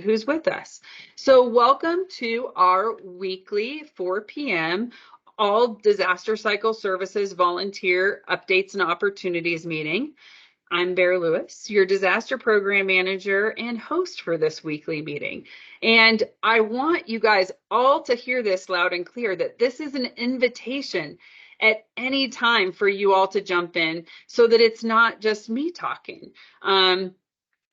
who's with us. So welcome to our weekly 4 p.m. All Disaster Cycle Services Volunteer Updates and Opportunities meeting. I'm Bear Lewis, your disaster program manager and host for this weekly meeting. And I want you guys all to hear this loud and clear that this is an invitation at any time for you all to jump in so that it's not just me talking.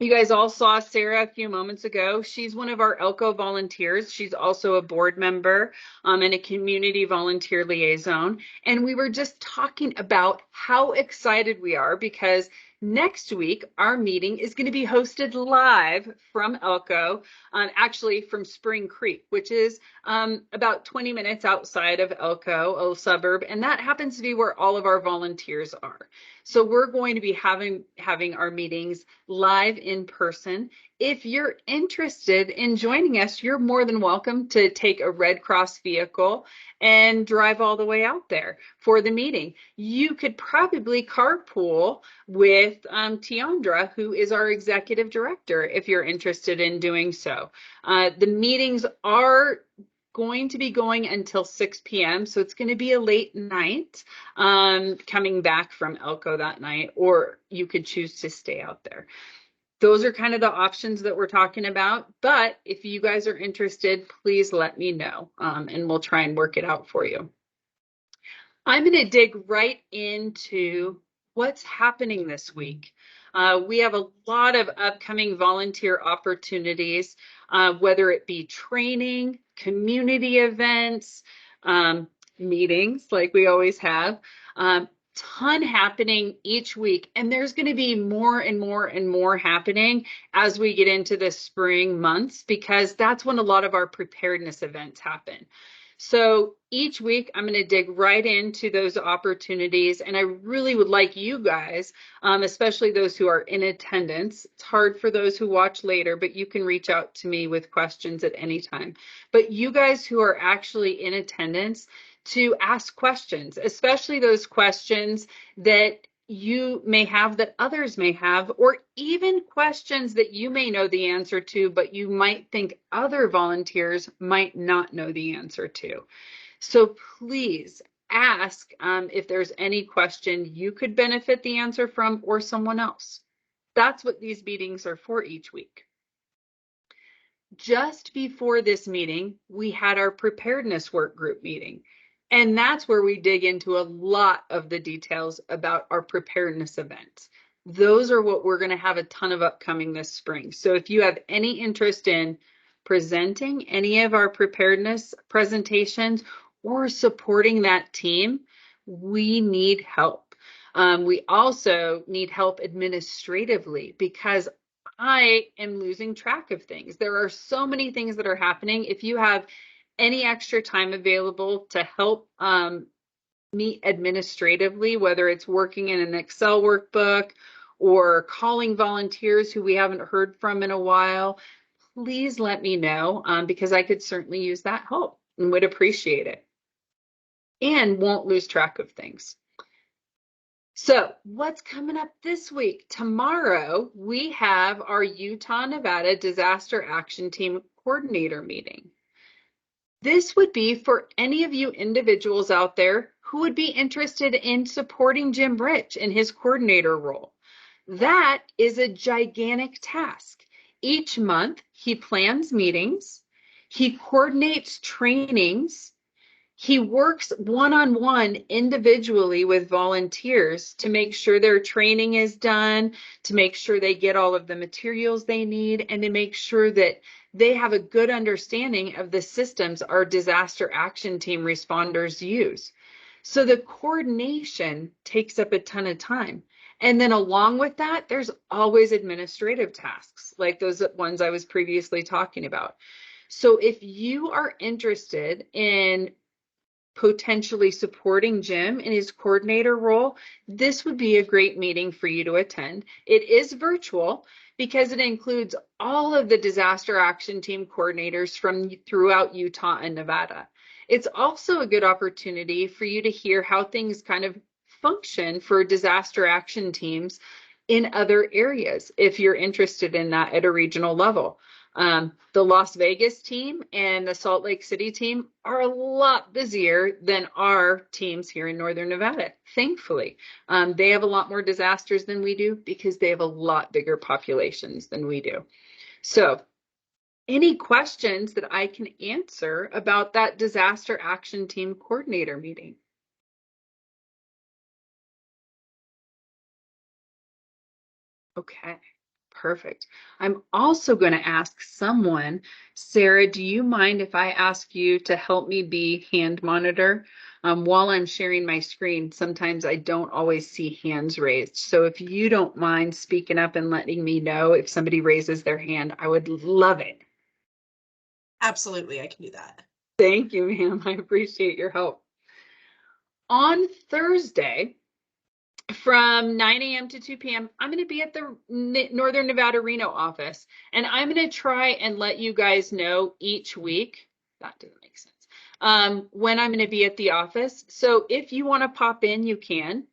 You guys all saw Sarah a few moments ago. She's one of our ELCO volunteers. She's also a board member and a community volunteer liaison. And we were just talking about how excited we are because next week our meeting is going to be hosted live from ELCO, actually from Spring Creek, which is about 20 minutes outside of ELCO, a suburb. And that happens to be where all of our volunteers are. So we're going to be having our meetings live in person. If you're interested in joining us, you're more than welcome to take a Red Cross vehicle and drive all the way out there for the meeting. You could probably carpool with Tiandra, who is our executive director, if you're interested in doing so. The meetings are going to be going until 6 p.m. So it's going to be a late night coming back from ELCO that night, or you could choose to stay out there. Those are kind of the options that we're talking about. But if you guys are interested, please let me know and we'll try and work it out for you. I'm going to dig right into what's happening this week. We have a lot of upcoming volunteer opportunities, whether it be training, community events, meetings like we always have, ton happening each week. And there's going to be more and more and more happening as we get into the spring months, because that's when a lot of our preparedness events happen. So each week I'm going to dig right into those opportunities, and I really would like you guys, especially those who are in attendance. It's hard for those who watch later, but you can reach out to me with questions at any time. But you guys who are actually in attendance, to ask questions, especially those questions that you may have that others may have, or even questions that you may know the answer to, but you might think other volunteers might not know the answer to. So please ask if there's any question you could benefit the answer from or someone else. That's what these meetings are for each week. Just before this meeting, we had our preparedness work group meeting. And that's where we dig into a lot of the details about our preparedness events. Those are what we're going to have a ton of upcoming this spring. So if you have any interest in presenting any of our preparedness presentations or supporting that team, we need help. We also need help administratively, because I am losing track of things. There are so many things that are happening. If you have any extra time available to help me administratively, whether it's working in an Excel workbook or calling volunteers who we haven't heard from in a while, please let me know, because I could certainly use that help and would appreciate it and won't lose track of things. So what's coming up this week? Tomorrow, we have our Utah, Nevada Disaster Action Team Coordinator meeting. This would be for any of you individuals out there who would be interested in supporting Jim Rich in his coordinator role. That is a gigantic task. Each month, he plans meetings, he coordinates trainings, he works one-on-one individually with volunteers to make sure their training is done, to make sure they get all of the materials they need, and to make sure that they have a good understanding of the systems our disaster action team responders use. So the coordination takes up a ton of time. And then along with that, there's always administrative tasks, like those ones I was previously talking about. So if you are interested in potentially supporting Jim in his coordinator role, this would be a great meeting for you to attend. It is virtual because it includes all of the disaster action team coordinators from throughout Utah and Nevada. It's also a good opportunity for you to hear how things kind of function for disaster action teams in other areas, if you're interested in that at a regional level. The Las Vegas team and the Salt Lake City team are a lot busier than our teams here in Northern Nevada, thankfully. They have a lot more disasters than we do because they have a lot bigger populations than we do. So, any questions that I can answer about that disaster action team coordinator meeting? Okay, perfect. I'm also going to ask someone, Sarah, do you mind if I ask you to help me be hand monitor? While I'm sharing my screen, sometimes I don't always see hands raised. So if you don't mind speaking up and letting me know if somebody raises their hand, I would love it. Absolutely, I can do that. Thank you, ma'am. I appreciate your help. On Thursday, from 9 a.m. to 2 p.m., I'm going to be at the Northern Nevada Reno office, and I'm going to try and let you guys know each week. That doesn't make sense. When I'm going to be at the office. So if you want to pop in, you can.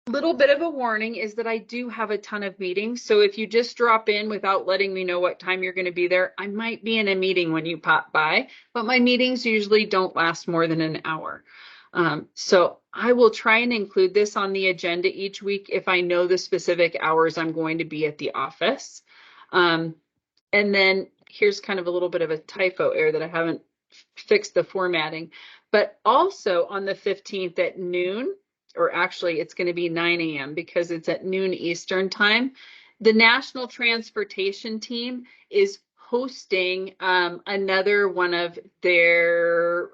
Little bit of a warning is that I do have a ton of meetings. So if you just drop in without letting me know what time you're going to be there, I might be in a meeting when you pop by, but my meetings usually don't last more than an hour. So I will try and include this on the agenda each week if I know the specific hours I'm going to be at the office. And then here's kind of a little bit of a typo error that I haven't fixed the formatting, but also on the 15th at noon, or actually it's going to be 9 a.m. because it's at noon Eastern time. The National Transportation Team is hosting another one of their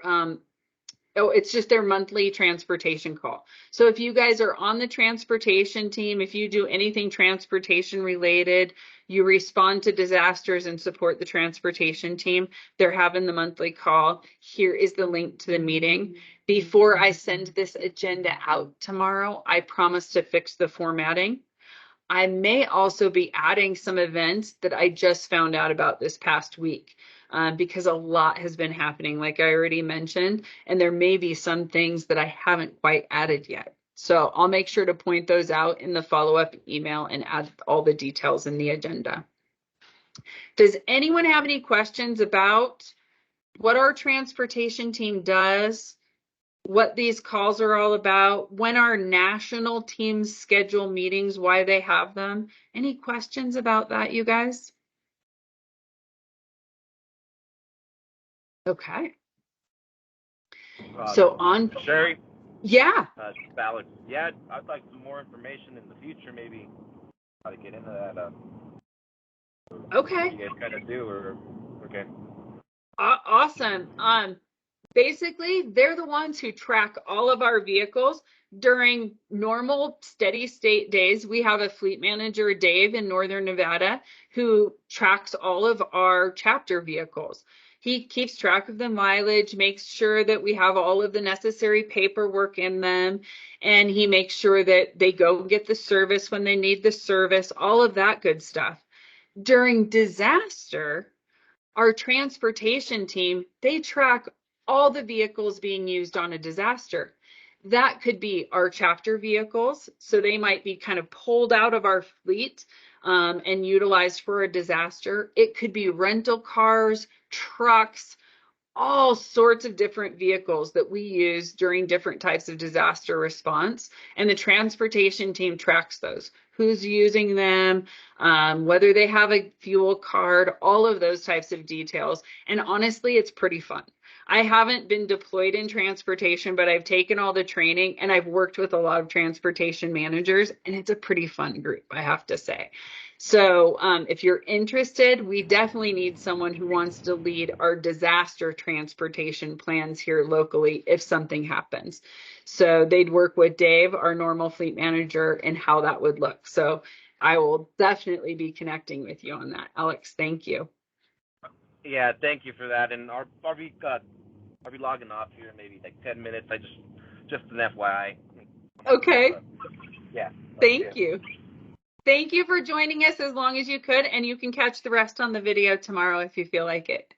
it's just their monthly transportation call. So if you guys are on the transportation team, if you do anything transportation related, you respond to disasters and support the transportation team, they're having the monthly call. Here is the link to the meeting. Before I send this agenda out tomorrow, I promise to fix the formatting. I may also be adding some events that I just found out about this past week because a lot has been happening, like I already mentioned, and there may be some things that I haven't quite added yet. So I'll make sure to point those out in the follow-up email and add all the details in the agenda. Does anyone have any questions about what our transportation team does, what these calls are all about, when our national teams schedule meetings, why they have them? Any questions about that, you guys? Okay. So on, Sherry, yeah. Alex, yeah, I'd like some more information in the future, maybe how to get into that. Okay. What you guys kind of do, or okay. Awesome. Basically, they're the ones who track all of our vehicles during normal steady state days. We have a fleet manager, Dave, in Northern Nevada, who tracks all of our chapter vehicles. He keeps track of the mileage, makes sure that we have all of the necessary paperwork in them, and he makes sure that they go get the service when they need the service, all of that good stuff. During disaster, our transportation team, they track all the vehicles being used on a disaster. That could be our chapter vehicles. So they might be kind of pulled out of our fleet and utilized for a disaster. It could be rental cars, trucks, all sorts of different vehicles that we use during different types of disaster response. And the transportation team tracks those. Who's using them, whether they have a fuel card, all of those types of details. And honestly, it's pretty fun. I haven't been deployed in transportation, but I've taken all the training and I've worked with a lot of transportation managers, and it's a pretty fun group, I have to say. So if you're interested, we definitely need someone who wants to lead our disaster transportation plans here locally if something happens. So they'd work with Dave, our normal fleet manager, and how that would look. So I will definitely be connecting with you on that. Alex, thank you. Yeah, thank you for that. And are we logging off here in maybe like 10 minutes? Just an FYI. Okay. Yeah. Thank you. Thank you for joining us as long as you could, and you can catch the rest on the video tomorrow if you feel like it.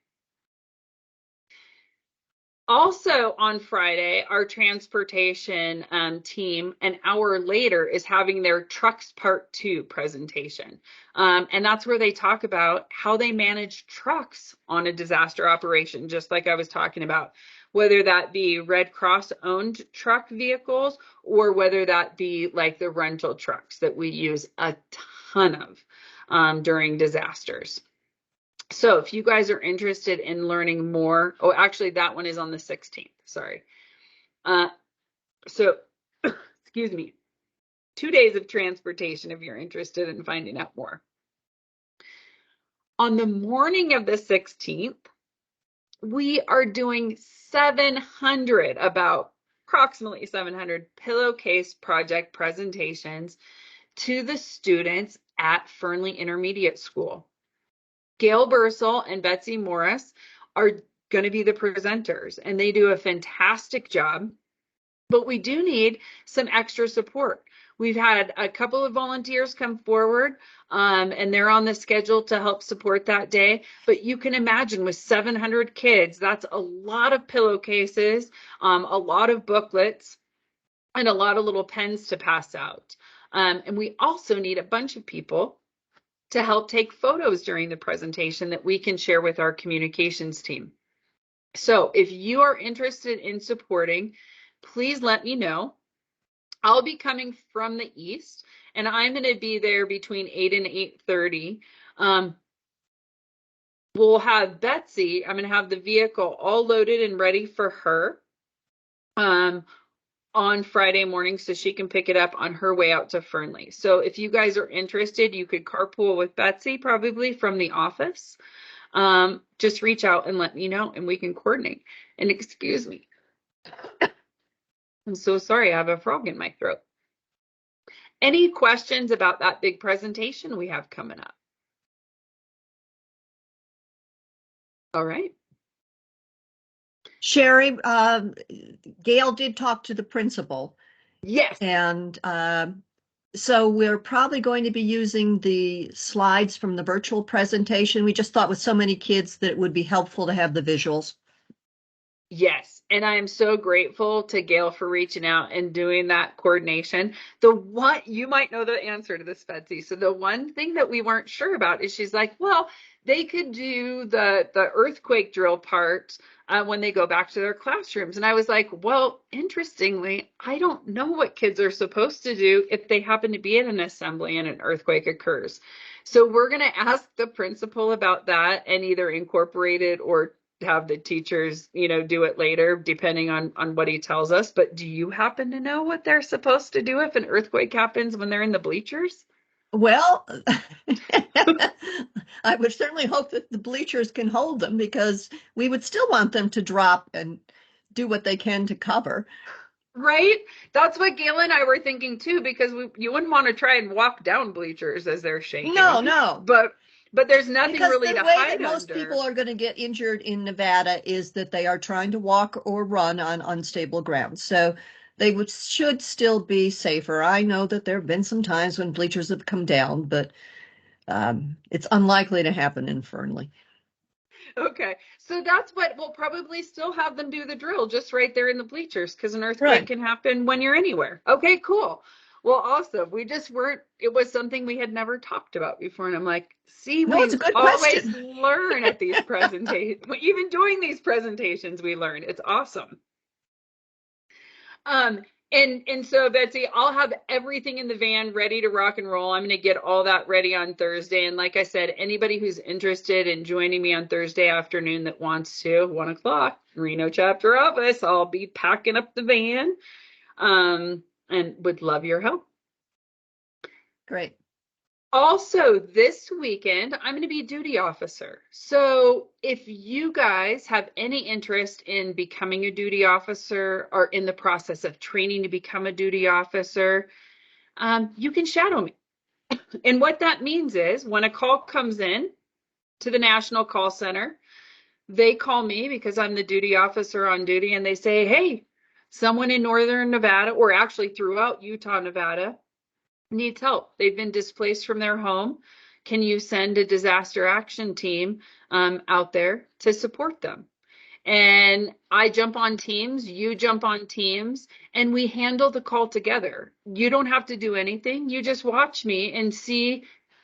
Also on Friday, our transportation team, an hour later, is having their Trucks Part 2 presentation. And that's where they talk about how they manage trucks on a disaster operation, just like I was talking about, whether that be Red Cross owned truck vehicles or whether that be like the rental trucks that we use a ton of during disasters. So if you guys are interested in learning more, oh, actually that one is on the 16th, sorry. So, excuse me, 2 days of transportation if you're interested in finding out more. On the morning of the 16th, we are doing approximately 700 pillowcase project presentations to the students at Fernley Intermediate School. Gail Bursell and Betsy Morris are going to be the presenters, and they do a fantastic job, but we do need some extra support. We've had a couple of volunteers come forward, and they're on the schedule to help support that day. But you can imagine with 700 kids, that's a lot of pillowcases, a lot of booklets, and a lot of little pens to pass out. And we also need a bunch of people to help take photos during the presentation that we can share with our communications team. So if you are interested in supporting, please let me know. I'll be coming from the east, and I'm going to be there between 8 and 8:30. We'll have Betsy, I'm going to have the vehicle all loaded and ready for her on Friday morning so she can pick it up on her way out to Fernley. So if you guys are interested, you could carpool with Betsy probably from the office. Just reach out and let me know and we can coordinate. And excuse me. I'm so sorry, I have a frog in my throat. Any questions about that big presentation we have coming up? All right. Sherry, Gail did talk to the principal. Yes. And so we're probably going to be using the slides from the virtual presentation. We just thought with so many kids that it would be helpful to have the visuals. Yes, and I am so grateful to Gail for reaching out and doing that coordination. You might know the answer to this, Betsy. So the one thing that we weren't sure about is she's like, well, they could do the earthquake drill part when they go back to their classrooms. And I was like, well, interestingly, I don't know what kids are supposed to do if they happen to be at an assembly and an earthquake occurs. So we're going to ask the principal about that and either incorporate it or have the teachers, do it later, depending on what he tells us. But do you happen to know what they're supposed to do if an earthquake happens when they're in the bleachers? Well, I would certainly hope that the bleachers can hold them because we would still want them to drop and do what they can to cover. Right? That's what Gail and I were thinking too, because you wouldn't want to try and walk down bleachers as they're shaking. No. But there's nothing because really to hide the way that most under. people are going to get injured in Nevada is that they are trying to walk or run on unstable ground. So they should still be safer. I know that there have been some times when bleachers have come down, but it's unlikely to happen in Fernley. Okay, so that's what we'll probably still have them do the drill just right there in the bleachers because an earthquake can happen when you're anywhere. Okay, cool. Well, awesome. We just weren't, it was something we had never talked about before. And I'm like, see, No, it's a good always question. learn at these presentations. Even doing these presentations, we learn. It's awesome. And so Betsy, I'll have everything in the van ready to rock and roll. I'm going to get all that ready on Thursday. And like I said, anybody who's interested in joining me on Thursday afternoon that wants to, 1 o'clock, Reno chapter office, I'll be packing up the van, and would love your help. Great. Also, this weekend, I'm going to be duty officer. So if you guys have any interest in becoming a duty officer or in the process of training to become a duty officer, you can shadow me. And what that means is when a call comes in to the National Call Center, they call me because I'm the duty officer on duty and they say, hey, someone in Northern Nevada, or actually throughout Utah, Nevada, needs help. They've been displaced from their home. Can you send a disaster action team out there to support them? And I jump on Teams, you jump on Teams, and we handle the call together. You don't have to do anything. You just watch me and see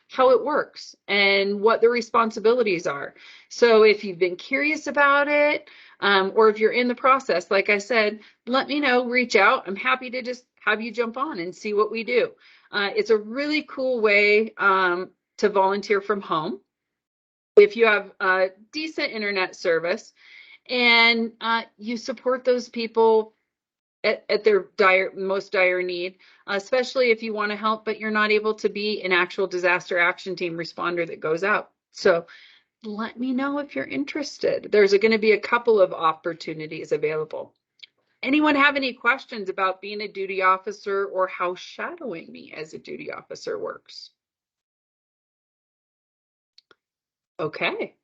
how it works and what the responsibilities are. So if you've been curious about it, or if you're in the process, like I said, let me know, reach out. I'm happy to just have you jump on and see what we do. It's a really cool way to volunteer from home. If you have a decent internet service and you support those people at their most dire need, especially if you want to help, but you're not able to be an actual disaster action team responder that goes out. So let me know if you're interested. There's going to be a couple of opportunities available. Anyone have any questions about being a duty officer or how shadowing me as a duty officer works? Okay.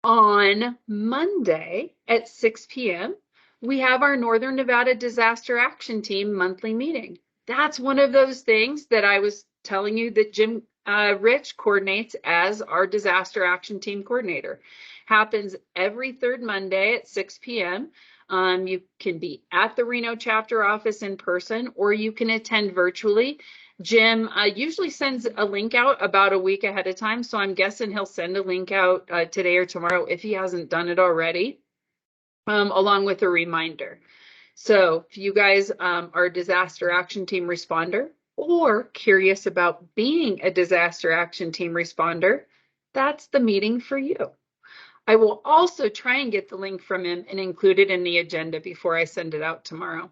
On Monday at 6 p.m., we have our Northern Nevada Disaster Action Team monthly meeting. That's one of those things that I was telling you that Jim Rich coordinates as our Disaster Action Team coordinator. Happens every third Monday at 6 p.m. You can be at the Reno chapter office in person, or you can attend virtually. Jim usually sends a link out about a week ahead of time, so I'm guessing he'll send a link out today or tomorrow if he hasn't done it already, along with a reminder. So if you guys are a disaster action team responder or curious about being a disaster action team responder, that's the meeting for you. I will also try and get the link from him and include it in the agenda before I send it out tomorrow.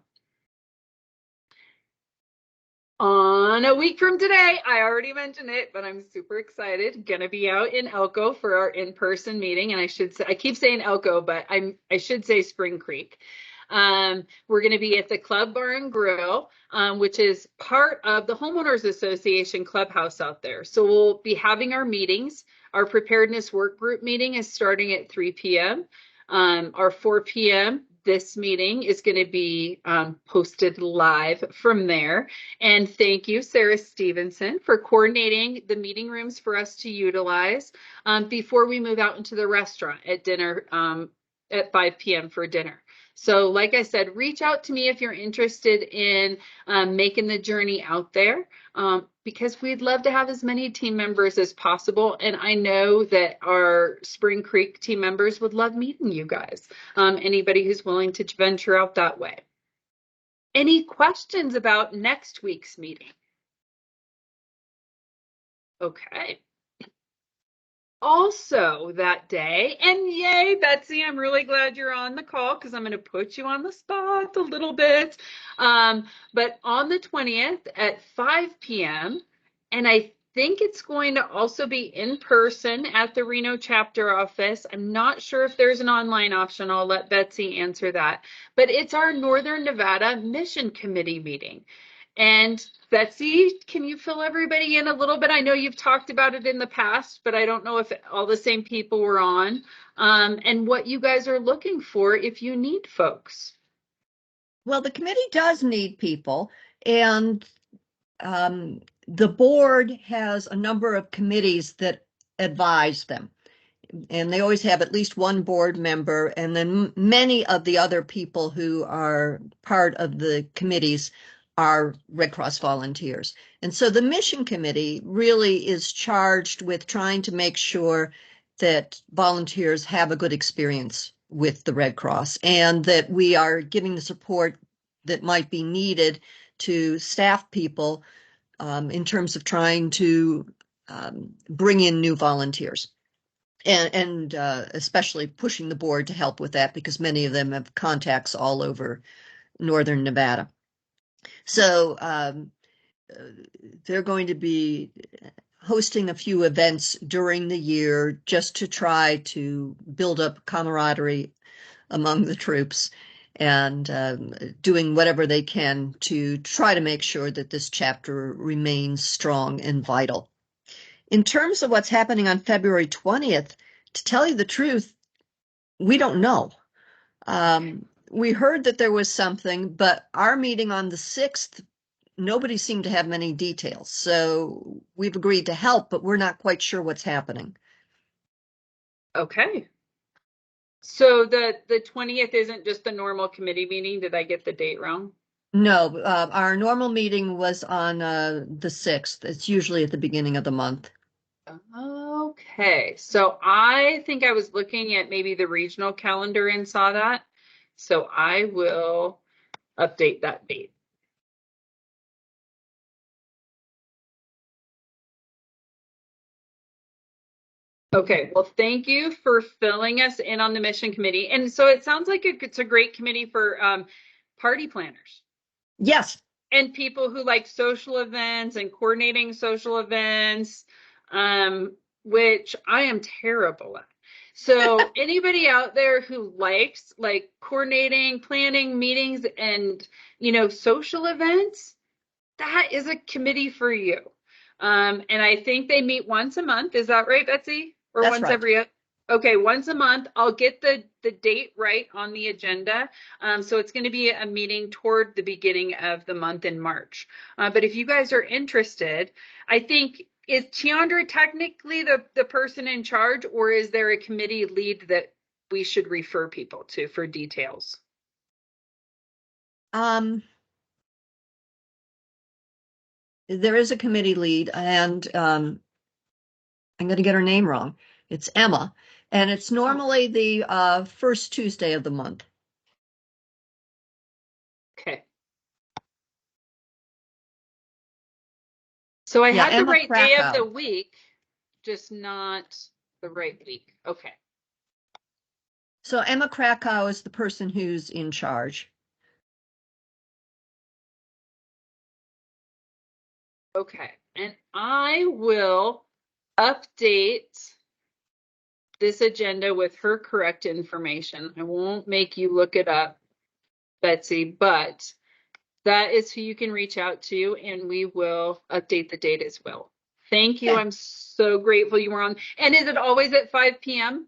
On a week from today, I already mentioned it, but I'm super excited. Gonna be out in Elko for our in-person meeting, and I should say, I keep saying Elko, but I should say Spring Creek. We're gonna be at the Club Bar and Grill, which is part of the Homeowners Association clubhouse out there. So we'll be having our meetings. Our preparedness work group meeting is starting at 3 p.m. Our 4 p.m. This meeting is going to be posted live from there. And thank you, Sarah Stevenson, for coordinating the meeting rooms for us to utilize before we move out into the restaurant at dinner at 5 p.m. for dinner. So like I said, reach out to me if you're interested in making the journey out there, because we'd love to have as many team members as possible. And I know that our Spring Creek team members would love meeting you guys, anybody who's willing to venture out that way. Any questions about next week's meeting? Okay. Also that day, and yay, Betsy, I'm really glad you're on the call because I'm going to put you on the spot a little bit. But on the 20th at 5 p.m., and I think it's going to also be in person at the Reno chapter office. I'm not sure if there's an online option. I'll let Betsy answer that. But it's our Northern Nevada Mission Committee meeting. And Betsy, can you fill everybody in a little bit? I know you've talked about it in the past, but I don't know if all the same people were on, and what you guys are looking for if you need folks. Well, the committee does need people, and the board has a number of committees that advise them. And they always have at least one board member, and then many of the other people who are part of the committees are Red Cross volunteers. And so the mission committee really is charged with trying to make sure that volunteers have a good experience with the Red Cross and that we are giving the support that might be needed to staff people in terms of trying to bring in new volunteers. And especially pushing the board to help with that because many of them have contacts all over Northern Nevada. So they're going to be hosting a few events during the year just to try to build up camaraderie among the troops and doing whatever they can to try to make sure that this chapter remains strong and vital. In terms of what's happening on February 20th, to tell you the truth, we don't know. We heard that there was something, but our meeting on the 6th, nobody seemed to have many details. So we've agreed to help, but we're not quite sure what's happening. Okay. So the 20th isn't just the normal committee meeting. Did I get the date wrong? No, our normal meeting was on the 6th. It's usually at the beginning of the month. Okay, so I think I was looking at maybe the regional calendar and saw that. So I will update that date. Okay, well, thank you for filling us in on the mission committee. And so it sounds like it's a great committee for party planners Yes, and people who like social events and coordinating social events, which I am terrible at. So anybody out there who likes like coordinating, planning meetings and, social events, that is a committee for you. And I think they meet once a month. Is that right, Betsy? Or that's once right. every, okay, once a month. I'll get the date right on the agenda. So it's going to be a meeting toward the beginning of the month in March. But if you guys are interested, I think, is Tiandra technically the person in charge, or is there a committee lead that we should refer people to for details? There is a committee lead, and I'm going to get her name wrong. It's Emma, and it's normally the first Tuesday of the month. Okay. So I Yeah, had the Emma right day of Krakow. the week, just not the right week. Okay. So Emma Krakow is the person who's in charge. Okay. And I will update this agenda with her correct information. I won't make you look it up, Betsy, but that is who you can reach out to, and we will update the date as well. Thank you. Okay. I'm so grateful you were on. And is it always at 5 p.m.?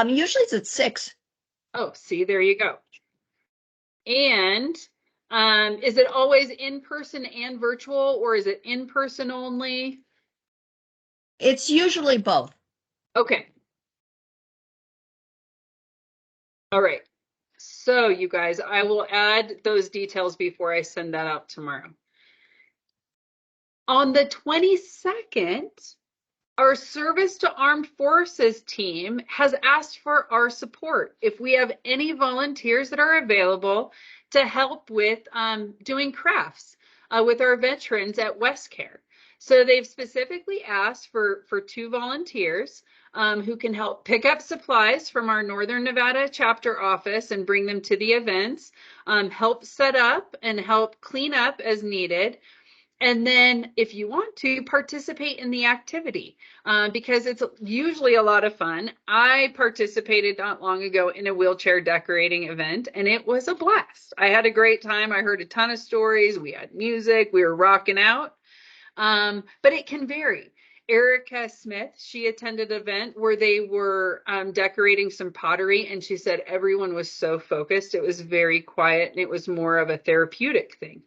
Usually it's at 6. Oh, see, there you go. And is it always in person and virtual, or is it in person only? It's usually both. Okay. All right. So you guys, I will add those details before I send that out tomorrow. On the 22nd, our Service to Armed Forces team has asked for our support. If we have any volunteers that are available to help with doing crafts with our veterans at WestCare. So they've specifically asked for 2 volunteers who can help pick up supplies from our Northern Nevada chapter office and bring them to the events, help set up and help clean up as needed. And then if you want to participate in the activity, because it's usually a lot of fun. I participated not long ago in a wheelchair decorating event, and it was a blast. I had a great time. I heard a ton of stories. We had music. We were rocking out. But it can vary. Erica Smith, she attended an event where they were decorating some pottery, and she said everyone was so focused. It was very quiet, and it was more of a therapeutic thing.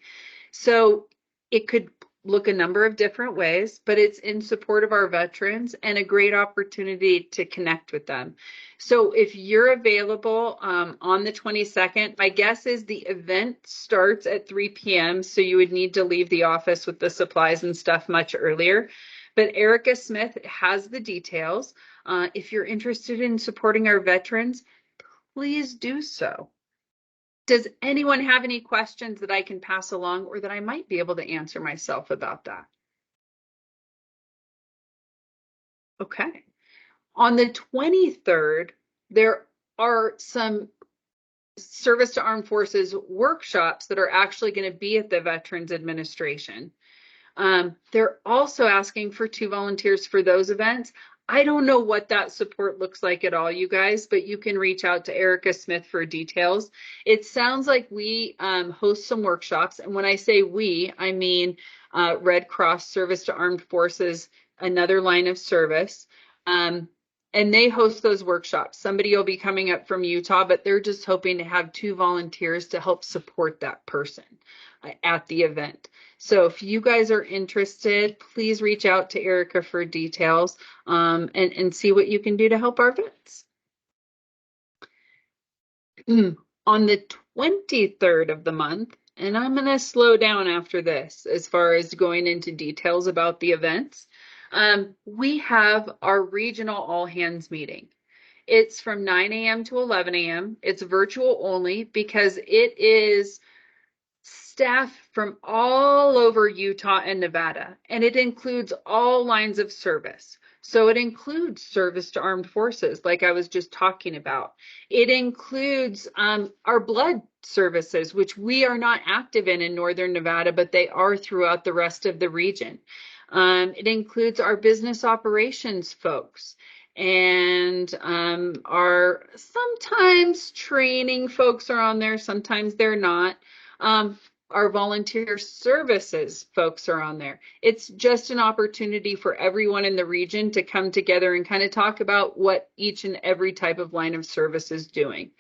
So it could look a number of different ways, but it's in support of our veterans and a great opportunity to connect with them. So if you're available on the 22nd, my guess is the event starts at 3 p.m. So you would need to leave the office with the supplies and stuff much earlier. But Erica Smith has the details. If you're interested in supporting our veterans, please do so. Does anyone have any questions that I can pass along or that I might be able to answer myself about that? Okay. On the 23rd, there are some Service to Armed Forces workshops that are actually going to be at the Veterans Administration. They're also asking for 2 volunteers for those events. I don't know what that support looks like at all, you guys, but you can reach out to Erica Smith for details. It sounds like we host some workshops. And when I say we, I mean Red Cross Service to Armed Forces, another line of service. And they host those workshops. Somebody will be coming up from Utah, but they're just hoping to have 2 volunteers to help support that person at the event. So if you guys are interested, please reach out to Erica for details and see what you can do to help our vets. On the 23rd of the month, and I'm going to slow down after this as far as going into details about the events, we have our regional all hands meeting. It's from 9 a.m. to 11 a.m. It's virtual only because it is staff from all over Utah and Nevada, and it includes all lines of service. So it includes service to armed forces, like I was just talking about. It includes our blood services, which we are not active in Northern Nevada, but they are throughout the rest of the region. It includes our business operations folks and our sometimes training folks are on there, sometimes they're not. Our volunteer services folks are on there. It's just an opportunity for everyone in the region to come together and kind of talk about what each and every type of line of service is doing.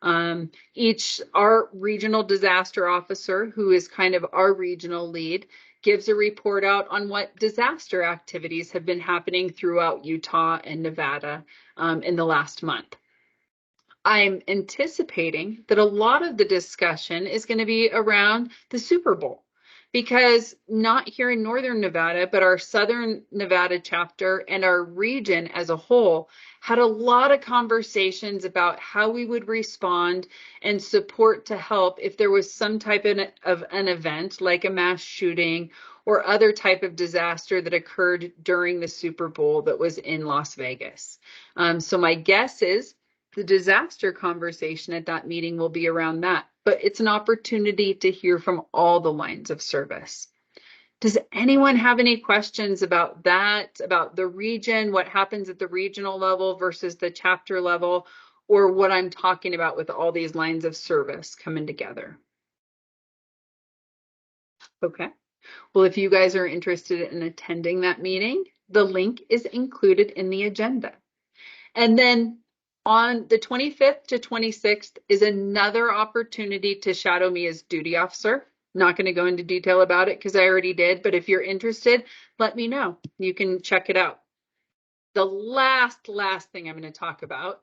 Our regional disaster officer, who is kind of our regional lead, gives a report out on what disaster activities have been happening throughout Utah and Nevada in the last month. I'm anticipating that a lot of the discussion is going to be around the Super Bowl, because not here in Northern Nevada, but our Southern Nevada chapter and our region as a whole had a lot of conversations about how we would respond and support to help if there was some type of an event like a mass shooting or other type of disaster that occurred during the Super Bowl that was in Las Vegas. So my guess is the disaster conversation at that meeting will be around that, but it's an opportunity to hear from all the lines of service. Does anyone have any questions about that, about the region, what happens at the regional level versus the chapter level, or what I'm talking about with all these lines of service coming together? Okay. Well, if you guys are interested in attending that meeting, the link is included in the agenda. And then on the 25th to 26th is another opportunity to shadow me as duty officer. Not going to go into detail about it because I already did, but if you're interested, let me know. You can check it out. The last thing I'm going to talk about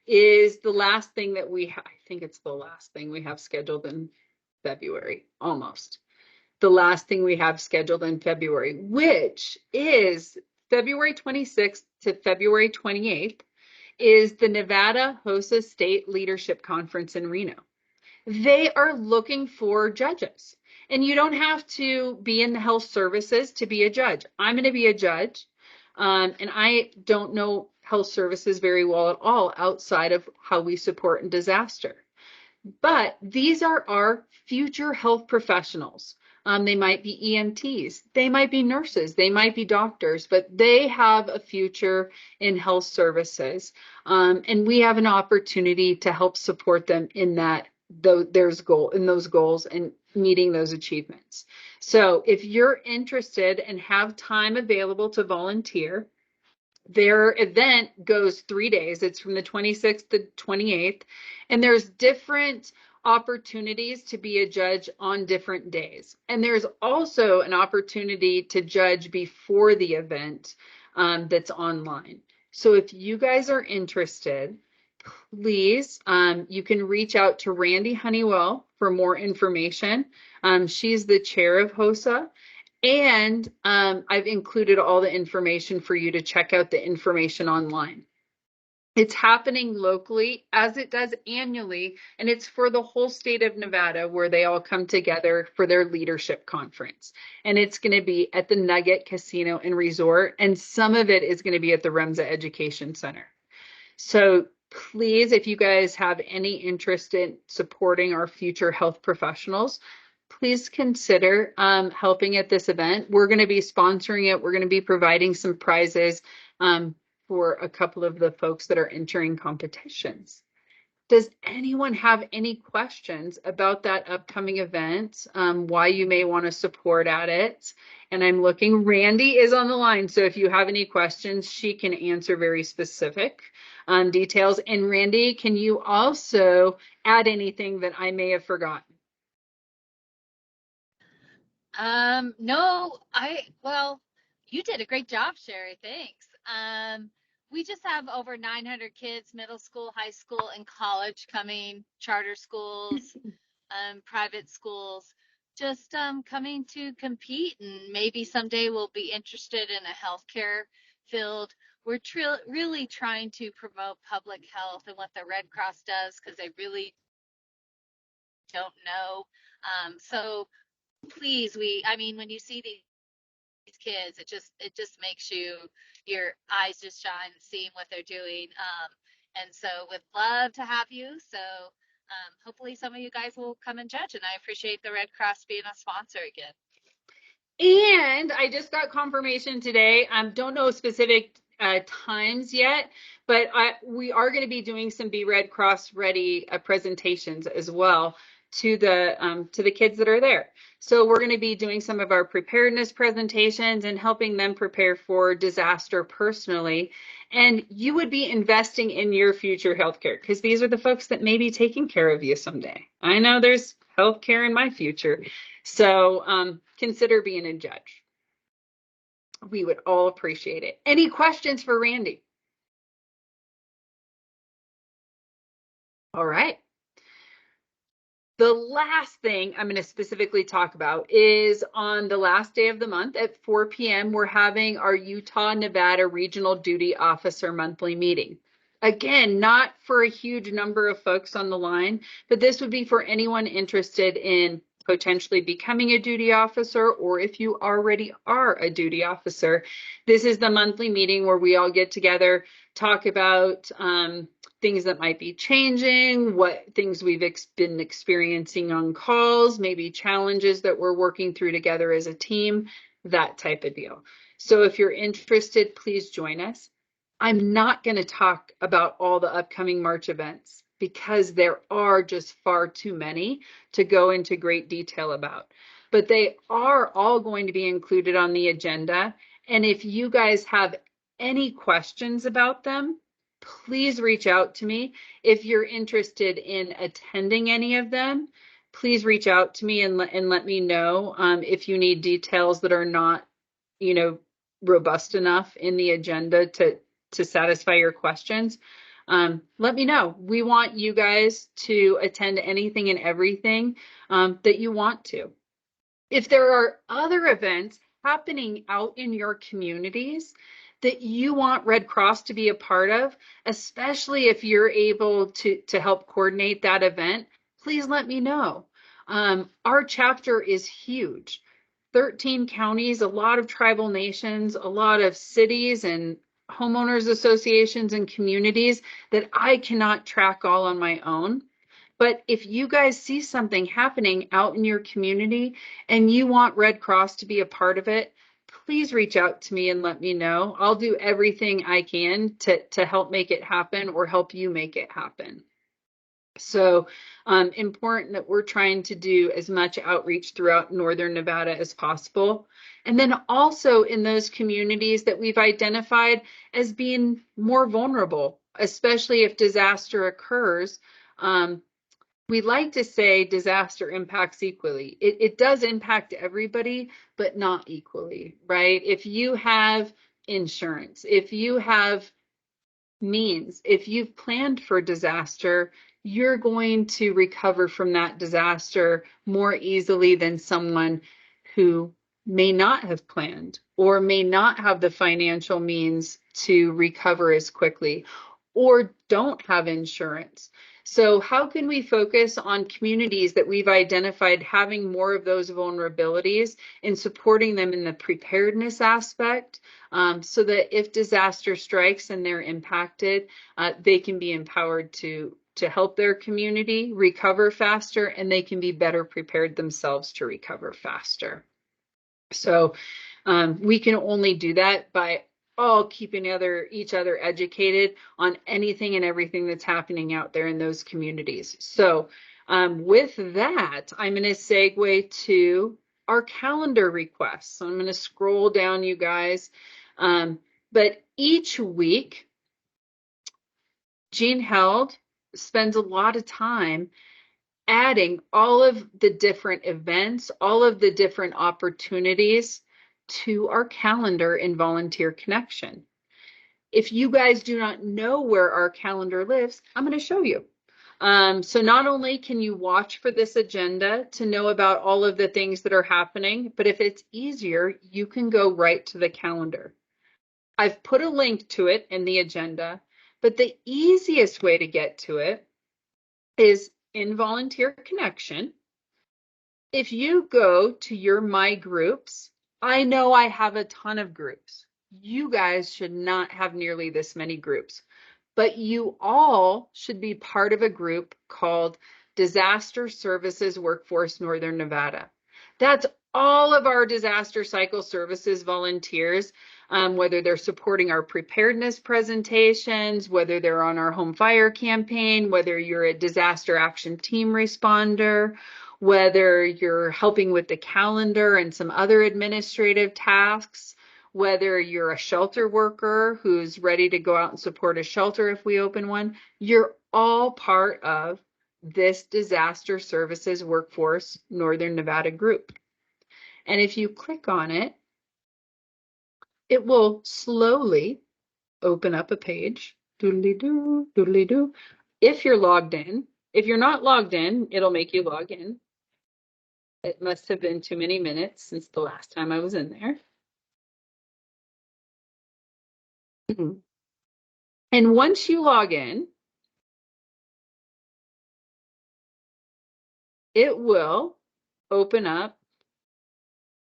is the last thing that I think it's the last thing we have scheduled in February, almost. The last thing we have scheduled in February, which is February 26th to February 28th. Is the Nevada HOSA State Leadership Conference in Reno. They are looking for judges, and you don't have to be in the health services to be a judge. I'm going to be a judge, and I don't know health services very well at all outside of how we support in disaster. But these are our future health professionals. They might be EMTs, they might be nurses, they might be doctors, but they have a future in health services. And we have an opportunity to help support them in those goals and meeting those achievements. So if you're interested and have time available to volunteer, their event goes 3 days. It's from the 26th to 28th, and there's different opportunities to be a judge on different days. And there's also an opportunity to judge before the event that's online. So if you guys are interested, please, you can reach out to Randy Honeywell for more information. She's the chair of HOSA. And I've included all the information for you to check out the information online. It's happening locally as it does annually, and it's for the whole state of Nevada where they all come together for their leadership conference. And it's going to be at the Nugget Casino and Resort, and some of it is going to be at the Remsa Education Center. So please, if you guys have any interest in supporting our future health professionals, please consider helping at this event. We're going to be sponsoring it. We're going to be providing some prizes for a couple of the folks that are entering competitions. Does anyone have any questions about that upcoming event, why you may want to support at it? And I'm looking, Randy is on the line. So if you have any questions, she can answer very specific details. And Randy, can you also add anything that I may have forgotten? No, well, you did a great job, Sherry. Thanks. we just have over 900 kids, middle school, high school, and college coming, charter schools, private schools, just coming to compete, and maybe someday we'll be interested in a healthcare field. We're really trying to promote public health and what the Red Cross does, because they really don't know. So please, I mean, when you see these kids, it just makes your eyes just shine seeing what they're doing. And so would love to have you. So hopefully some of you guys will come and judge, and I appreciate the Red Cross being a sponsor again. And I just got confirmation today. Don't know specific times yet, but we are going to be doing some Be Red Cross Ready presentations as well to the kids that are there. So we're going to be doing some of our preparedness presentations and helping them prepare for disaster personally. And you would be investing in your future healthcare, because these are the folks that may be taking care of you someday. I know there's healthcare in my future. So consider being a judge. We would all appreciate it. Any questions for Randy? All right. The last thing I'm going to specifically talk about is on the last day of the month at 4 p.m., we're having our Utah Nevada Regional Duty Officer monthly meeting. Again, not for a huge number of folks on the line, but this would be for anyone interested in potentially becoming a duty officer, or if you already are a duty officer. This is the monthly meeting where we all get together, talk about things that might be changing, what things we've been experiencing on calls, maybe challenges that we're working through together as a team, that type of deal. So if you're interested, please join us. I'm not going to talk about all the upcoming March events because there are just far too many to go into great detail about. But they are all going to be included on the agenda. And if you guys have any questions about them, please reach out to me. If you're interested in attending any of them, please reach out to me and let me know if you need details that are not, robust enough in the agenda to satisfy your questions. Let me know. We want you guys to attend anything and everything that you want to. If there are other events happening out in your communities that you want Red Cross to be a part of, especially if you're able to help coordinate that event, please let me know. Our chapter is huge. 13 counties, a lot of tribal nations, a lot of cities and homeowners associations and communities that I cannot track all on my own. But if you guys see something happening out in your community and you want Red Cross to be a part of it, please reach out to me and let me know. I'll do everything I can to help make it happen or help you make it happen. So important that we're trying to do as much outreach throughout Northern Nevada as possible. And then also in those communities that we've identified as being more vulnerable, especially if disaster occurs. We like to say disaster impacts equally. It does impact everybody, but not equally, right? If you have insurance, if you have means, if you've planned for disaster, you're going to recover from that disaster more easily than someone who may not have planned or may not have the financial means to recover as quickly or don't have insurance. So how can we focus on communities that we've identified having more of those vulnerabilities and supporting them in the preparedness aspect so that if disaster strikes and they're impacted, they can be empowered to help their community recover faster, and they can be better prepared themselves to recover faster. So we can only do that by all keeping each other educated on anything and everything that's happening out there in those communities. So with that, I'm going to segue to our calendar requests. So I'm going to scroll down, you guys. But each week, Jean Held spends a lot of time adding all of the different events, all of the different opportunities to our calendar in Volunteer Connection. If you guys do not know where our calendar lives, I'm going to show you. So not only can you watch for this agenda to know about all of the things that are happening, but if it's easier, you can go right to the calendar. I've put a link to it in the agenda, but the easiest way to get to it is in Volunteer Connection. If you go to your My Groups, I know I have a ton of groups. You guys should not have nearly this many groups, but you all should be part of a group called Disaster Services Workforce Northern Nevada. That's all of our disaster cycle services volunteers, whether they're supporting our preparedness presentations, whether they're on our home fire campaign, whether you're a disaster action team responder, whether you're helping with the calendar and some other administrative tasks, whether you're a shelter worker who's ready to go out and support a shelter if we open one, you're all part of this Disaster Services Workforce Northern Nevada group. And if you click on it, it will slowly open up a page. Doodly-doo, doodly-doo. If you're logged in. If you're not logged in, it'll make you log in. It must have been too many minutes since the last time I was in there. And once you log in, it will open up.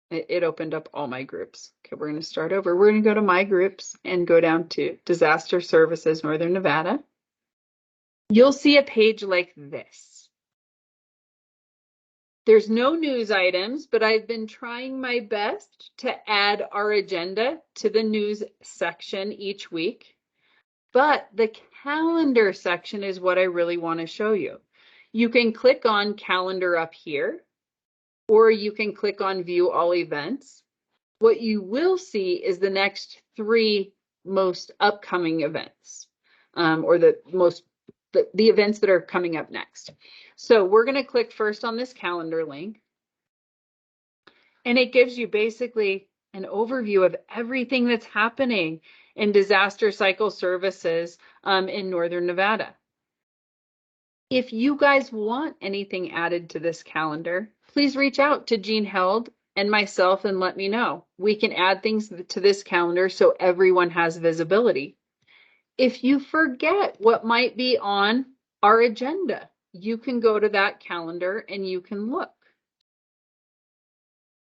It opened up all my groups. Okay, we're going to start over. We're going to go to My Groups and go down to Disaster Services Northern Nevada. You'll see a page like this. There's no news items, but I've been trying my best to add our agenda to the news section each week. But the calendar section is what I really want to show you. You can click on calendar up here, or you can click on view all events. What you will see is the next 3 most upcoming events, or the events that are coming up next. So we're going to click first on this calendar link, and it gives you basically an overview of everything that's happening in disaster cycle services in Northern Nevada. If you guys want anything added to this calendar, please reach out to Jean Held and myself and let me know. We can add things to this calendar so everyone has visibility. If you forget what might be on our agenda, you can go to that calendar and you can look.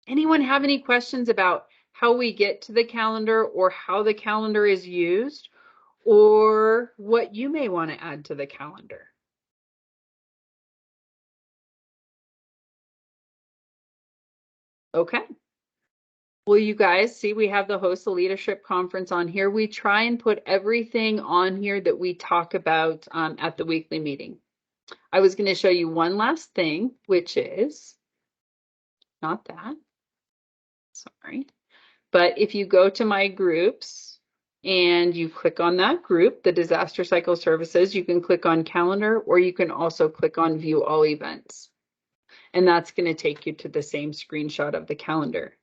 Anyone have any questions about how we get to the calendar or how the calendar is used, or what you may want to add to the calendar? Okay. Well, you guys see we have the Host the Leadership Conference on here. We try and put everything on here that we talk about at the weekly meeting. I was going to show you one last thing, which is not that. Sorry. But if you go to My Groups and you click on that group, the Disaster Cycle Services, you can click on Calendar, or you can also click on View All Events. And that's going to take you to the same screenshot of the calendar.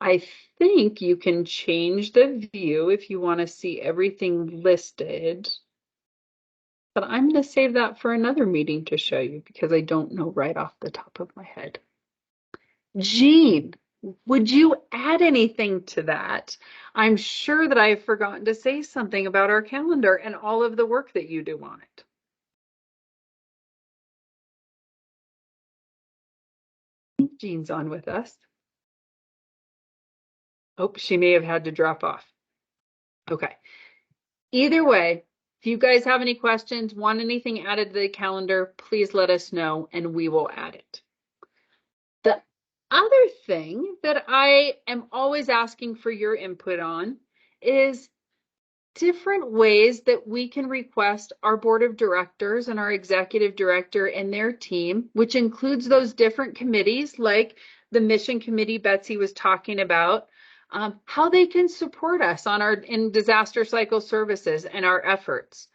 I think you can change the view if you want to see everything listed. But I'm going to save that for another meeting to show you because I don't know right off the top of my head. Jean, would you add anything to that? I'm sure that I've forgotten to say something about our calendar and all of the work that you do on it. Jean's on with us. Oh, she may have had to drop off. Okay. Either way, if you guys have any questions, want anything added to the calendar, please let us know and we will add it. The other thing that I am always asking for your input on is different ways that we can request our board of directors and our executive director and their team, which includes those different committees like the mission committee Betsy was talking about, how they can support us on in disaster cycle services and our efforts.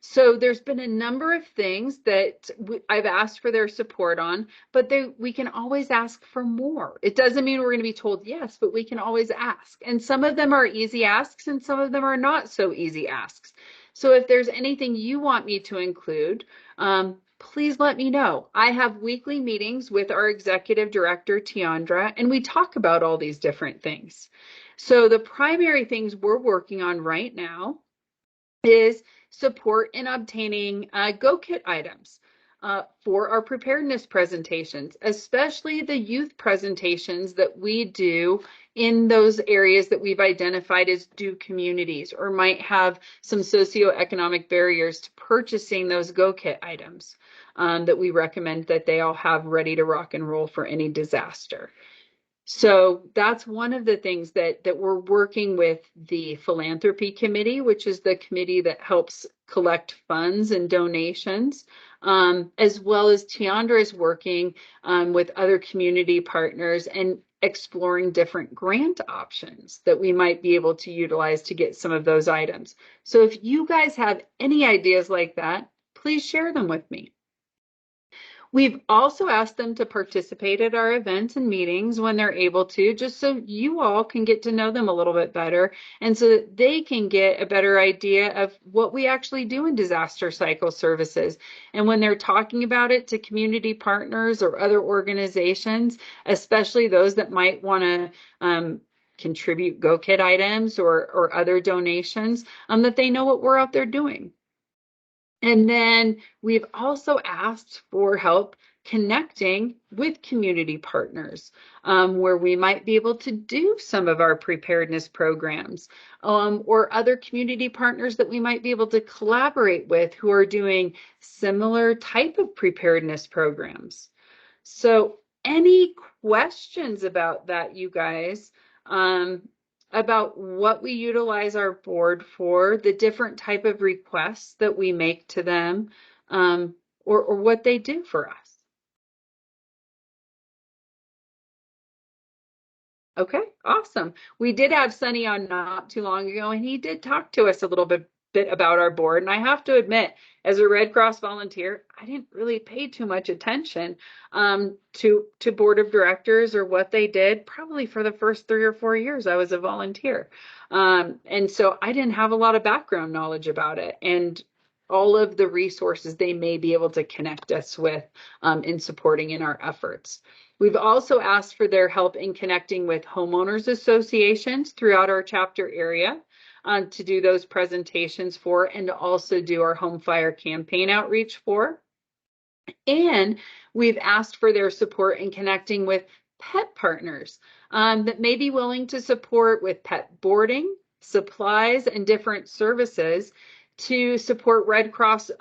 So there's been a number of things that I've asked for their support on, but we can always ask for more. It doesn't mean we're going to be told yes, but we can always ask. And some of them are easy asks and some of them are not so easy asks. So if there's anything you want me to include, please let me know. I have weekly meetings with our executive director, Tiandra, and we talk about all these different things. So the primary things we're working on right now is support in obtaining Go-Kit items for our preparedness presentations, especially the youth presentations that we do in those areas that we've identified as due communities or might have some socioeconomic barriers to purchasing those Go-Kit items that we recommend that they all have ready to rock and roll for any disaster. So that's one of the things that we're working with the philanthropy committee, which is the committee that helps collect funds and donations, as well as Tiandra is working with other community partners and exploring different grant options that we might be able to utilize to get some of those items. So if you guys have any ideas like that, please share them with me. We've also asked them to participate at our events and meetings when they're able to, just so you all can get to know them a little bit better and so that they can get a better idea of what we actually do in disaster cycle services. And when they're talking about it to community partners or other organizations, especially those that might want to contribute Go-Kit items or other donations, that they know what we're out there doing. And then we've also asked for help connecting with community partners where we might be able to do some of our preparedness programs or other community partners that we might be able to collaborate with who are doing similar type of preparedness programs. So any questions about that, you guys? About what we utilize our board for, the different type of requests that we make to them, or what they do for us. Okay, awesome. We did have Sunny on not too long ago, and he did talk to us a little bit about our board. And I have to admit, as a Red Cross volunteer, I didn't really pay too much attention to board of directors or what they did, probably for the first 3 or 4 years I was a volunteer. And so I didn't have a lot of background knowledge about it and all of the resources they may be able to connect us with in supporting in our efforts. We've also asked for their help in connecting with homeowners associations throughout our chapter area to do those presentations for and to also do our home fire campaign outreach for. And we've asked for their support in connecting with pet partners that may be willing to support with pet boarding, supplies, and different services to support Red Cross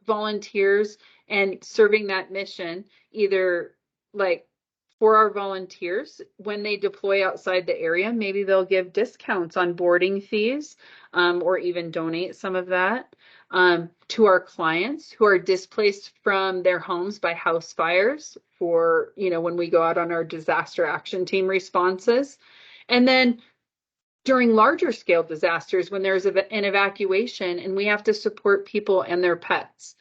volunteers and serving that mission, either like for our volunteers when they deploy outside the area, maybe they'll give discounts on boarding fees or even donate some of that to our clients who are displaced from their homes by house fires for, when we go out on our disaster action team responses. And then during larger scale disasters, when there's an evacuation and we have to support people and their pets.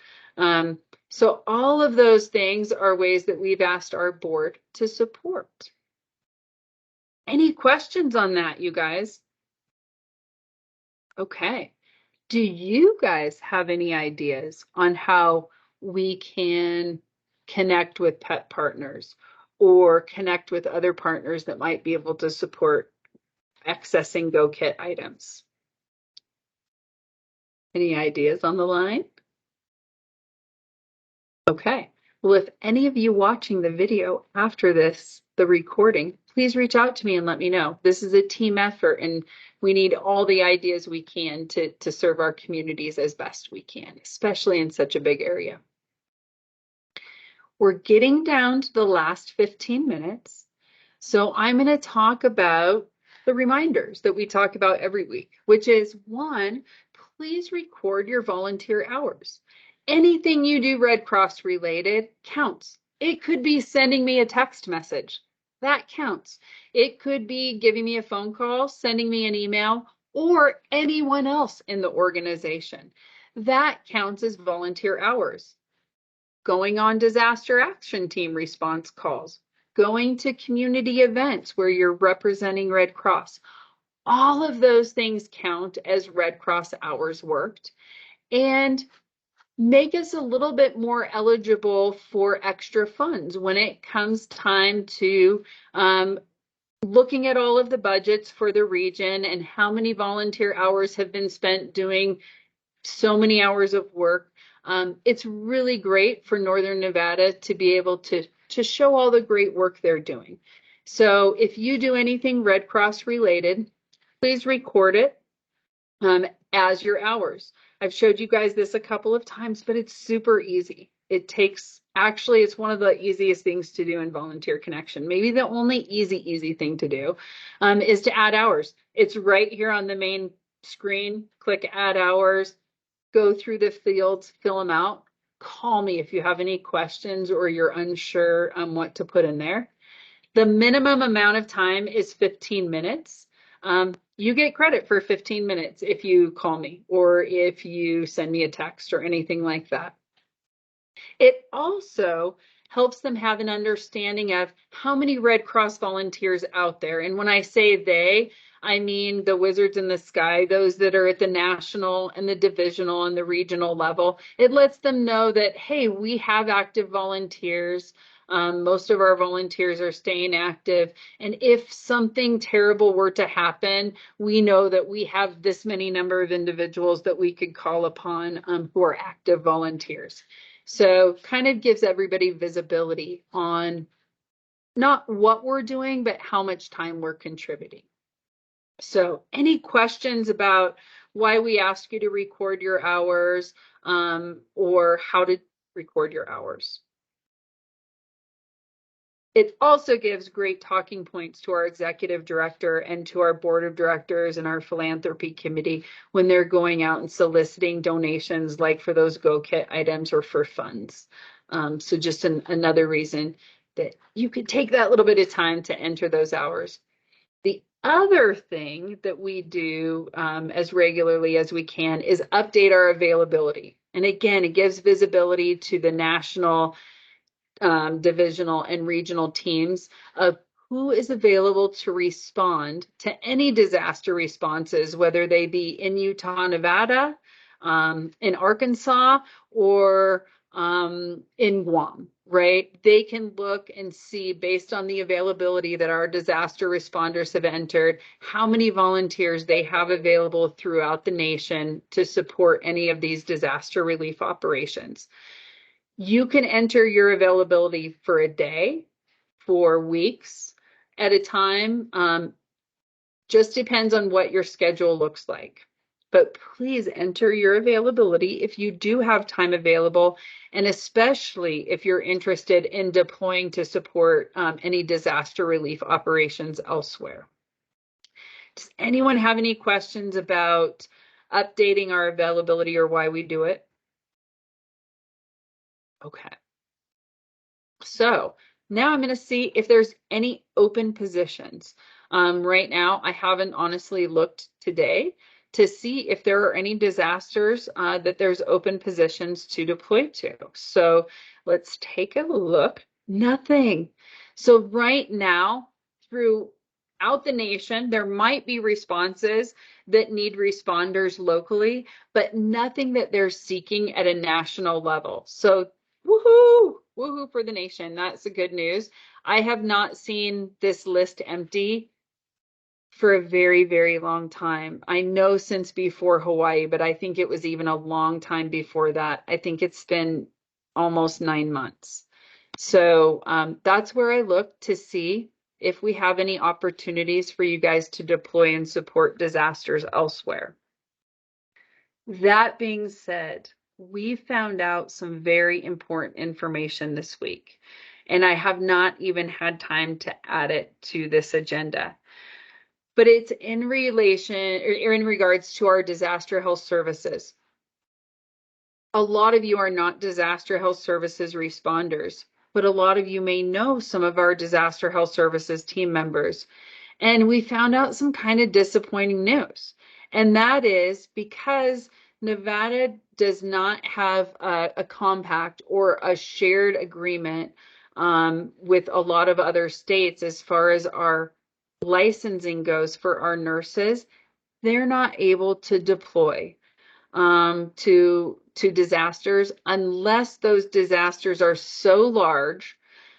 So all of those things are ways that we've asked our board to support. Any questions on that, you guys? Okay. Do you guys have any ideas on how we can connect with pet partners or connect with other partners that might be able to support accessing Go-Kit items? Any ideas on the line? Okay. Well, if any of you watching the video after this, the recording, please reach out to me and let me know. This is a team effort and we need all the ideas we can to serve our communities as best we can, especially in such a big area. We're getting down to the last 15 minutes. So I'm going to talk about the reminders that we talk about every week, which is 1, please record your volunteer hours. Anything you do Red Cross related counts. It could be sending me a text message. That counts. It could be giving me a phone call, sending me an email, or anyone else in the organization. that counts as volunteer hours. Going on disaster action team response calls, going to community events where you're representing Red Cross. All of those things count as Red Cross hours worked and make us a little bit more eligible for extra funds when it comes time to looking at all of the budgets for the region and how many volunteer hours have been spent doing so many hours of work. It's really great for Northern Nevada to be able to show all the great work they're doing. So if you do anything Red Cross related, please record it as your hours. I've showed you guys this a couple of times, but it's super easy. Actually, it's one of the easiest things to do in Volunteer Connection. Maybe the only easy thing to do is to add hours. It's right here on the main screen. Click add hours, go through the fields, fill them out. Call me if you have any questions or you're unsure on what to put in there. The minimum amount of time is 15 minutes. You get credit for 15 minutes if you call me or if you send me a text or anything like that. It also helps them have an understanding of how many Red Cross volunteers out there. And when I say they, I mean the wizards in the sky, those that are at the national and the divisional and the regional level. It lets them know that, hey, we have active volunteers. Most of our volunteers are staying active. And if something terrible were to happen, we know that we have this many number of individuals that we could call upon who are active volunteers. So kind of gives everybody visibility on not what we're doing, but how much time we're contributing. So any questions about why we ask you to record your hours or how to record your hours? It also gives great talking points to our executive director and to our board of directors and our philanthropy committee when they're going out and soliciting donations like for those Go Kit items or for funds. So just another reason that you could take that little bit of time to enter those hours. The other thing that we do as regularly as we can is update our availability. And again, it gives visibility to the national, divisional, and regional teams of who is available to respond to any disaster responses, whether they be in Utah, Nevada, in Arkansas, or in Guam, right? They can look and see based on the availability that our disaster responders have entered, how many volunteers they have available throughout the nation to support any of these disaster relief operations. You can enter your availability for a day, for weeks at a time. Just depends on what your schedule looks like. But please enter your availability if you do have time available, and especially if you're interested in deploying to support any disaster relief operations elsewhere. Does anyone have any questions about updating our availability or why we do it? Okay. So now I'm going to see if there's any open positions. Right now, I haven't honestly looked today to see if there are any disasters that there's open positions to deploy to. So let's take a look. Nothing. So right now, throughout the nation, there might be responses that need responders locally, but nothing that they're seeking at a national level. So woohoo! Woohoo for the nation. That's the good news. I have not seen this list empty for a very, very long time. I know since before Hawaii, but I think it was even a long time before that. I think it's been almost 9 months. So that's where I look to see if we have any opportunities for you guys to deploy and support disasters elsewhere. That being said, we found out some very important information this week, and I have not even had time to add it to this agenda. But it's in relation or in regards to our disaster health services. A lot of you are not disaster health services responders, but a lot of you may know some of our disaster health services team members. And we found out some kind of disappointing news. And that is because Nevada does not have a compact or a shared agreement with a lot of other states as far as our licensing goes for our nurses. They're not able to deploy to disasters unless those disasters are so large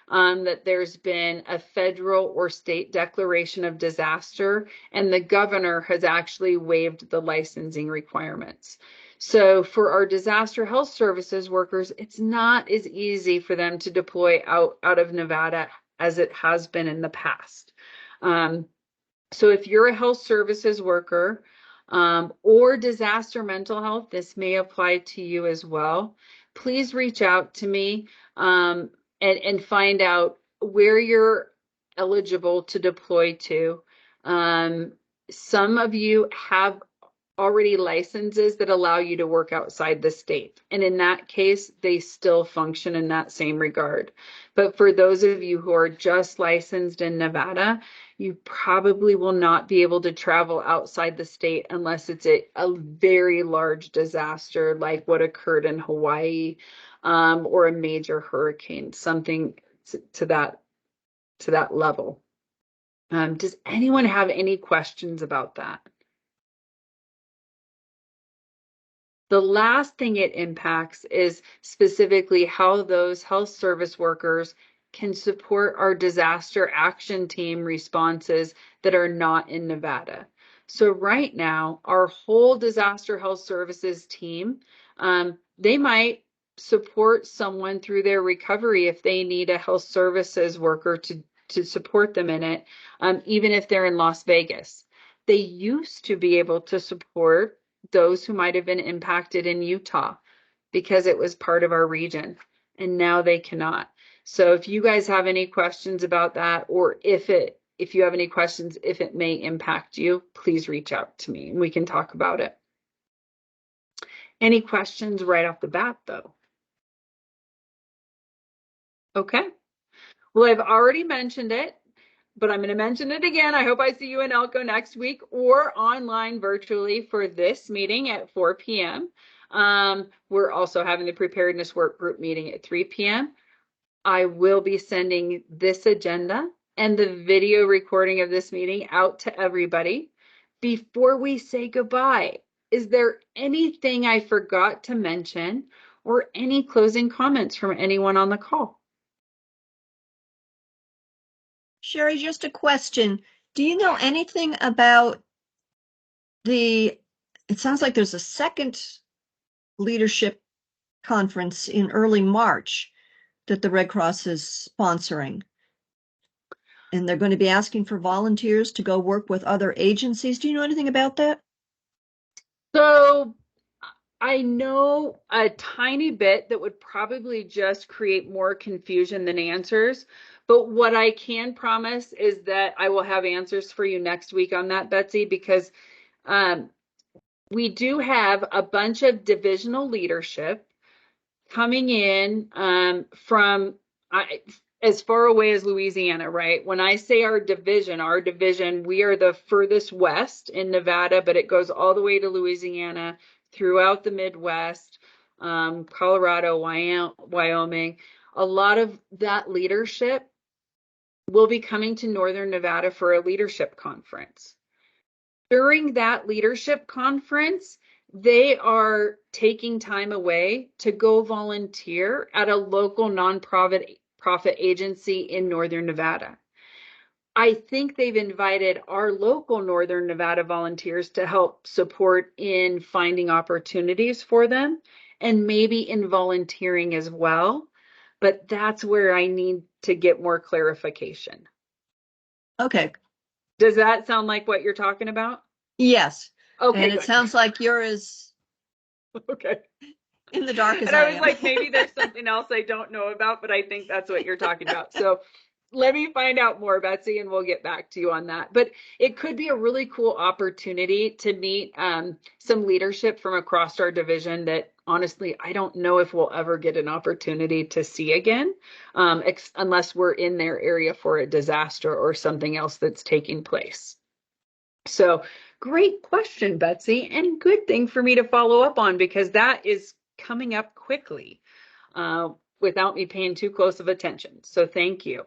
that there's been a federal or state declaration of disaster and the governor has actually waived the licensing requirements. So for our disaster health services workers, it's not as easy for them to deploy out of Nevada as it has been in the past. So if you're a health services worker or disaster mental health, this may apply to you as well. Please reach out to me and find out where you're eligible to deploy to. Some of you have already licenses that allow you to work outside the state. And in that case, they still function in that same regard. But for those of you who are just licensed in Nevada, you probably will not be able to travel outside the state unless it's a very large disaster like what occurred in Hawaii or a major hurricane, something to that level. Does anyone have any questions about that? The last thing it impacts is specifically how those health service workers can support our disaster action team responses that are not in Nevada. So right now, our whole disaster health services team, they might support someone through their recovery if they need a health services worker to support them in it, even if they're in Las Vegas. They used to be able to support those who might have been impacted in Utah because it was part of our region, and now they cannot. So if you guys have any questions about that, or if you have any questions, if it may impact you, please reach out to me and we can talk about it. Any questions right off the bat though? Okay. Well, I've already mentioned it, but I'm going to mention it again. I hope I see you in Elko next week or online virtually for this meeting at 4 p.m. We're also having the preparedness work group meeting at 3 p.m. I will be sending this agenda and the video recording of this meeting out to everybody. Before we say goodbye, is there anything I forgot to mention or any closing comments from anyone on the call? Sherry, just a question. Do you know anything about it sounds like there's a second leadership conference in early March that the Red Cross is sponsoring. And they're going to be asking for volunteers to go work with other agencies. Do you know anything about that? So I know a tiny bit that would probably just create more confusion than answers. But what I can promise is that I will have answers for you next week on that, Betsy, because we do have a bunch of divisional leadership coming in from as far away as Louisiana, right? When I say our division, we are the furthest west in Nevada, but it goes all the way to Louisiana, throughout the Midwest, Colorado, Wyoming. A lot of that leadership will be coming to Northern Nevada for a leadership conference. During that leadership conference, they are taking time away to go volunteer at a local nonprofit agency in Northern Nevada. I think they've invited our local Northern Nevada volunteers to help support in finding opportunities for them and maybe in volunteering as well. But that's where I need to get more clarification. Okay. Does that sound like what you're talking about? Yes. Okay. And it sounds like you're as okay in the dark as and I I was am. like, maybe there's something else I don't know about, but I think that's what you're talking about. So let me find out more, Betsy, and we'll get back to you on that. But it could be a really cool opportunity to meet some leadership from across our division that honestly, I don't know if we'll ever get an opportunity to see again, unless we're in their area for a disaster or something else that's taking place. So great question, Betsy, and good thing for me to follow up on because that is coming up quickly without me paying too close of attention. So thank you.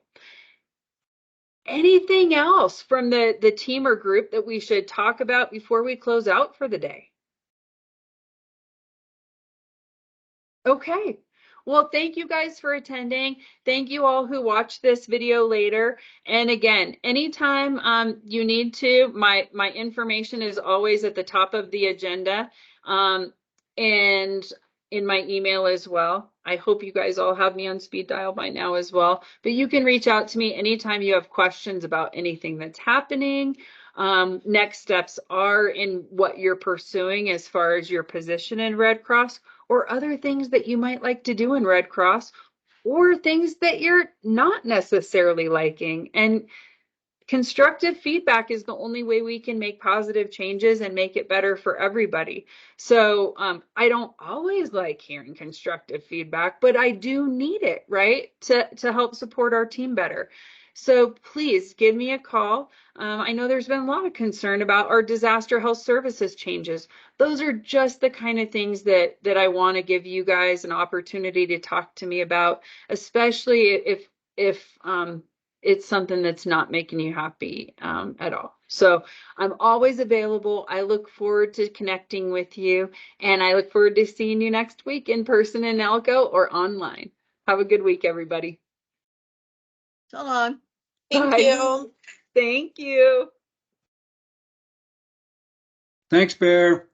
Anything else from the team or group that we should talk about before we close out for the day? Okay. Well, thank you guys for attending. Thank you all who watched this video later. And again, anytime you need to, my information is always at the top of the agenda and in my email as well. I hope you guys all have me on speed dial by now as well. But you can reach out to me anytime you have questions about anything that's happening. Next steps are in what you're pursuing as far as your position in Red Cross, or other things that you might like to do in Red Cross, or things that you're not necessarily liking. And constructive feedback is the only way we can make positive changes and make it better for everybody. So I don't always like hearing constructive feedback, but I do need it, right, to help support our team better. So please give me a call. I know there's been a lot of concern about our disaster health services changes. Those are just the kind of things that I want to give you guys an opportunity to talk to me about, especially if it's something that's not making you happy at all. So I'm always available. I look forward to connecting with you, and I look forward to seeing you next week in person in Elko or online. Have a good week, everybody. So long. Thank Bye. you. Thank you. Thanks, Bear.